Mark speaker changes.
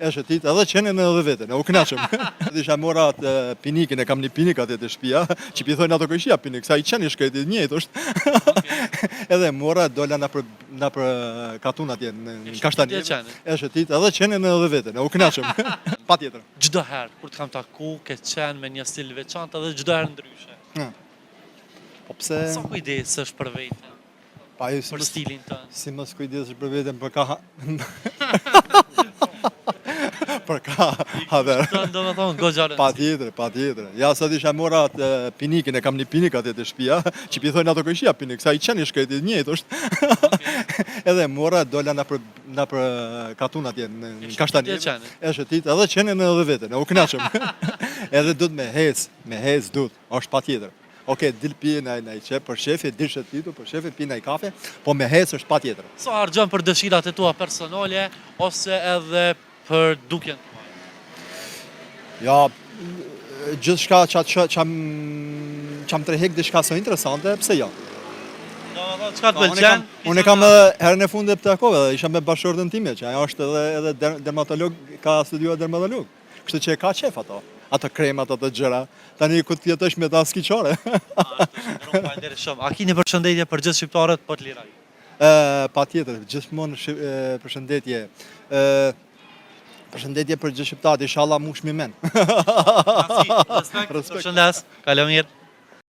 Speaker 1: E shëtit, edhe qenin edhe vetën, u knaqëm. Isha mora atë pinikin, e kam një pinik atë të shtëpia, që pi thojnë ato këshia pinik, sa i qeni shkreti njëjtë është. Edhe mora dola na për katun atje në Kashtani. E shëtit, edhe qenin edhe vetën, u knaqëm. Patjetër.
Speaker 2: Çdo herë kur të kam taku, ke qenë me një stil veçantë edhe çdo herë ndryshe.
Speaker 1: Po pse?
Speaker 2: Sa kujdesesh për veten? Për stilin tënd.
Speaker 1: Si mos kujdesesh për veten për ka për ka haver.
Speaker 2: Domethënë goxhalën.
Speaker 1: Patjetër. Ja sa isha mora atë pinikin, e kam një pinik atë të shtëpia, që pi thojnë ato këshia pinik, sa i qeni shkreti njëjtë është. Edhe mora dola na për katun atje në Kashtani. E shëtit, edhe qenin edhe vetën, u knaqëm. Edhe duhet me hez duhet, është patjetër. Oke, dil pije në i qep, për shefi, dil shëtitu, për shefi, pije në i kafe, po me hes është patjetër.
Speaker 2: Sa harxhon për dëshirat e tua personale, ose edhe për dukjen tuaj?
Speaker 1: Ja, gjithë shka qam trehek dhe shka së interesante, pse ja?
Speaker 2: Qka të pëlqen?
Speaker 1: Unë e kam herën e fundit të takove, dhe isha me bashkëshortën time, që ajo është edhe dermatolog, ka studiuar dermatolog. Kështu që e ka qef ato kremat, ato gjëra. Tani ku të jetësh me ta skiqare.
Speaker 2: A kini përshëndetje për gjithë shqiptarët, po të liraj?
Speaker 1: Patjetër, gjithmonë përshëndetje. Përshëndetje për gjithë shqiptarët, inshallah mush mi men.
Speaker 2: Respekt, përshëndes, kalo mirë.